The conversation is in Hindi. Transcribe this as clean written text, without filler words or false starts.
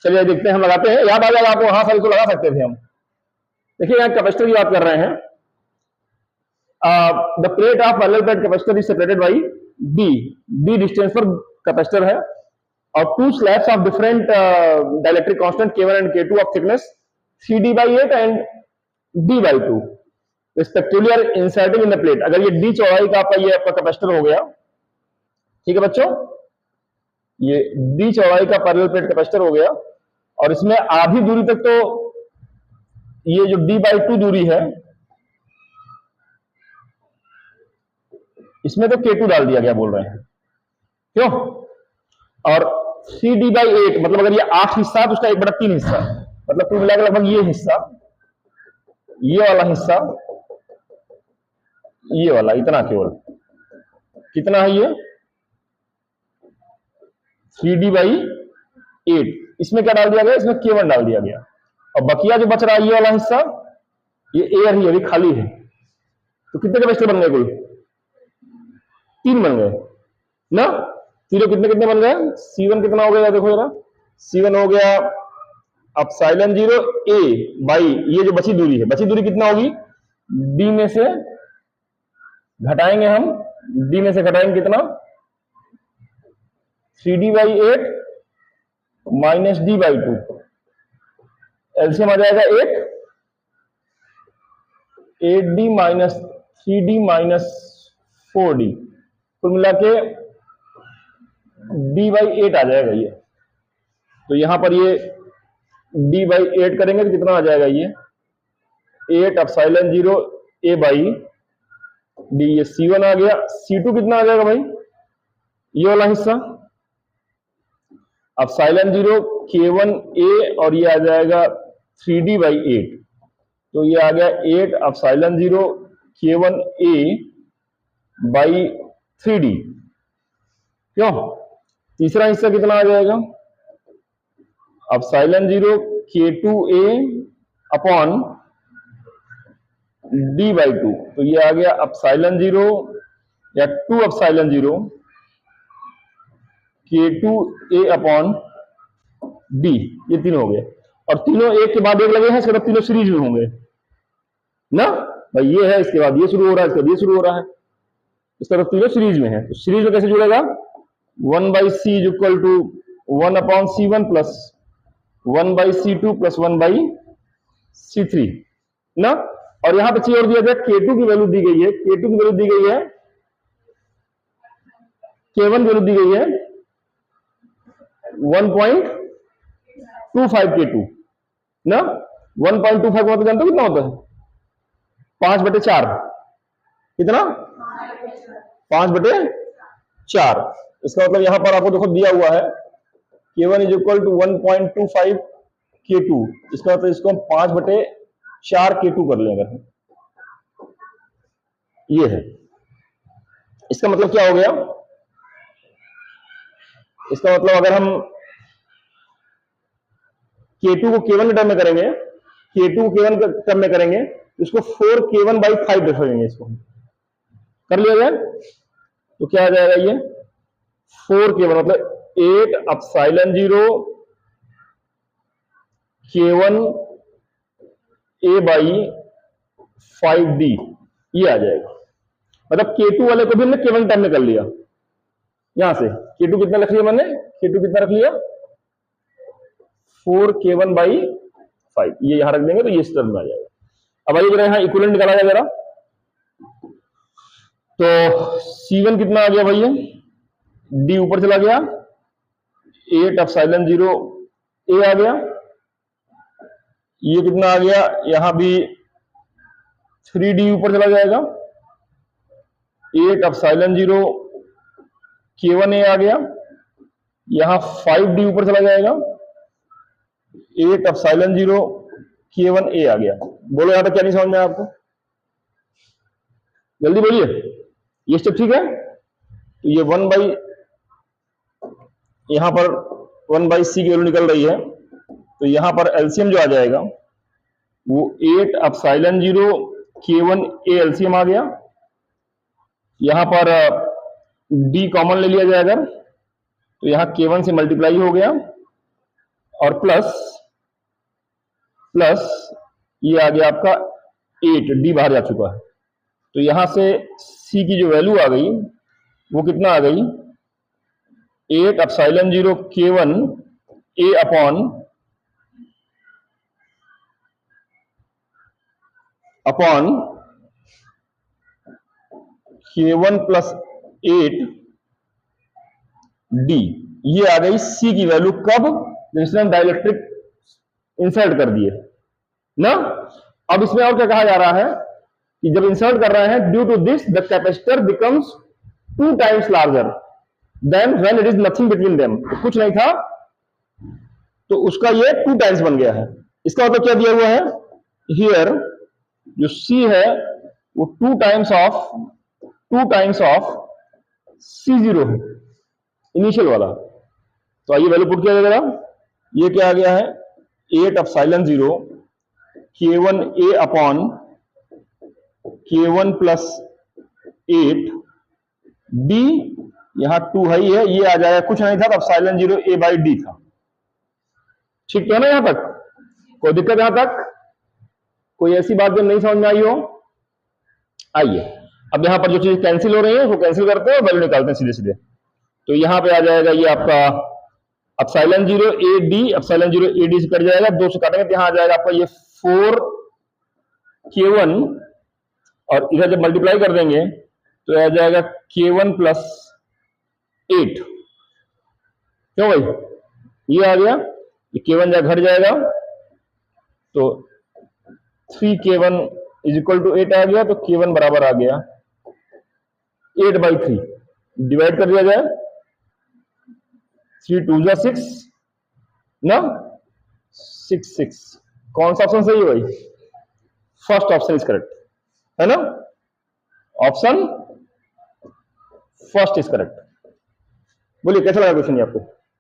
चलिए देखते हैं, हम लगाते हैं, याद आ जाएगा आपको। हाँ सर, इसको लगा सकते थे हम। देखिए यहाँ कैपेसिटर की बात कर रहे हैं। The plate of parallel plate capacitor is separated by d distance पर कैपेसिटर है, और two slabs of different dielectric constant K1 and K2 of thickness CD/8 and D/2 respectively are inserting in the plate. अगर ये D चौड़ाई का आपका ये आपका कैपेसिटर हो गया, ठीक है बच्चों, ये D चौड़ाई का पैरेलल प्लेट कैपेसिटर हो गया, और इसमें आधी दूरी तक तो ये जो D/2 दूरी है, इसमें तो K2 डाल दिया गया बोल रहे हैं, क्यों? और CD/8 मतलब अगर ये 8 हिस्सा है तो उसका 1/3 हिस्सा, मतलब कुल मिलाकर लगभग ये हिस्सा, ये वाला हिस्सा, ये वाला, इतना केवल कितना है ये 3D/8। इसमें क्या डाल दिया गया? इसमें K1 डाल दिया गया, और बकिया जो बच रहा है ये वाला हिस्सा, ये एयर ही अभी खाली है। तो कितने कैपेसिटर बन गए? कुल 3 बन गए ना। तीनों कितने कितने बन गए? C1 कितना हो गया देखो जरा, C1 हो गया एप्सिलॉन 0 A बाई ये जो बची दूरी है, बची दूरी कितना होगी? D में से घटाएंगे हम, D में से घटाएंगे कितना? 3D/8 माइनस D/2, एलसीएम आ जाएगा 8D minus 3D minus 4D, कुल मिला के D/8 आ जाएगा ये। तो यहां पर ये D/8 करेंगे तो कितना आ जाएगा? ये 8 एप्सिलॉन 0 A बाई D, ये C1 आ गया। C2 कितना आ जाएगा भाई? ये वाला हिस्सा एप्सिलॉन 0 K1 A, और ये आ जाएगा 3D/8, तो ये आ गया 8 epsilon 0 K1 A by 3D, क्यों? तीसरा हिस्सा कितना आ जाएगा? Epsilon 0 K2 A upon D/2, तो ये आ गया एप्सिलॉन 0 या 2 epsilon 0 K2 A upon D, ये तीनों हो गए, और तीनों एक के बाद एक लगे हैं, इसके बाद तीनों सीरीज में होंगे ना भाई। ये है, इसके बाद ये शुरू हो रहा है, इसके बाद ये शुरू हो रहा है, इस तरफ तीनों सीरीज में है। तो सीरीज में कैसे जुड़ेगा? 1/C is equal to 1/C1 plus 1/C2 plus 1/C3 ना। और यहां पे चीज और दिया गया, K2 की वैल्यू दी गई है, K2 की वैल्यू दी गई है, K1 की वैल्यू दी गई है 1.25 K2 ना। 1.25 का मतलब जानते हो कितना होता है? 5/4, कितना? 5/4। इसका मतलब यहां पर आपको देखो दिया हुआ है K1 is equal to 1.25 K2, इसका मतलब इसको हम 5/4 K2 कर लें अगर, ये है। इसका मतलब क्या हो गया? इसका मतलब अगर हम K2 को K1 के टर्म में करेंगे, K2 को K1 के टर्म में करेंगे, इसको 4K1/5 लिखेंगे, इसको कर लिया जाए तो क्या आ जाएगा? ये 4K1 मतलब 8 epsilon 0 K1 A by 5D, ये आ जाएगा। मतलब K2 वाले को भी हमने K1 टर्म में कर लिया। यहां से K2 कितना रख लिया मैंने? K2 कितना रख लिया? 4K1/5, ये यहां रख देंगे तो ये इस टर्म में आ जाएगा। अब आइए जरा यहां इक्विवेलेंट निकाला जाए जरा। तो C1 कितना आ गया भैया? D ऊपर चला गया, 8 एप्सिलॉन 0 A आ गया। ये कितना आ गया? यहां भी 3D ऊपर चला जाएगा, 8 एप्सिलॉन 0 K1 A आ गया। यहां 5D ऊपर चला जाएगा, 8 एप्सिलॉन 0 K1 A आ गया। बोलो यहां तक क्या नहीं समझ में आपको? जल्दी बोलिए, ये स्टेप ठीक है? तो ये 1 यहां पर 1/C की वैल्यू निकल रही है, तो यहां पर एलसीएम जो आ जाएगा वो 8 एप्सिलॉन 0 K1 A एलसीएम आ गया। यहां पर D कॉमन ले लिया जाएगा, तो यहां K1 से मल्टीप्लाई हो गया, और प्लस प्लस ये आ गया आपका 8, डी बाहर जा चुका है, तो यहां से सी की जो वैल्यू आ गई वो कितना आ गई, 8 epsilon 0 K1 A upon K1 plus 8 D. ये आ गई सी की वैल्यू कब, जिसने हम डाइलेक्ट्रिक इंसर्ट कर दिए ना। अब इसमें और क्या कहा जा रहा है कि जब इंसर्ट कर रहे हैं, due to this the capacitor becomes 2 times larger than when it is nothing between them. कुछ नहीं था तो उसका ये 2 टाइम्स बन गया है। इसका मतलब क्या दिया हुआ है हियर, जो सी है वो 2 टाइम्स ऑफ C0 है, इनिशियल वाला। तो आइए वैल्यू पुट किया जाएगा, ये क्या आ गया है 8 epsilon 0 K1 A upon K1 plus 8 D, यहां 2 है ही है, ये आ जाएगा कुछ नहीं था तो एप्सिलॉन 0 A बाई डी था। ठीक है ना, यहां तक कोई दिक्कत, यहां तक कोई ऐसी बात जो नहीं समझ में आई हो? आइए अब यहां पर जो चीज कैंसिल हो रही है वो कैंसिल करते हैं और वैल्यू निकालते हैं सीधे सीधे। तो यहां पे आ जाएगा ये आपका epsilon 0 A D, epsilon 0 A D से कट जाएगा, 2 से काटेंगे तो यहां आ जाएगा आपका ये 4 K1, और इधर जब मल्टीप्लाई कर देंगे तो आ जाएगा K1 प्लस 8। क्यों भाई, ये आ गया, ये K1 जब घट जाएगा तो 3K1 इज इक्वल टू 8 आ गया, तो K1 बराबर आ गया 8/3। डिवाइड कर दिया जाए, 3 2 जा 6 ना, 6 6। कौन सा ऑप्शन सही है भाई? फर्स्ट ऑप्शन इज करेक्ट, है ना, ऑप्शन फर्स्ट इज करेक्ट। बोलिए कैसा लगा क्वेश्चन ये आपको?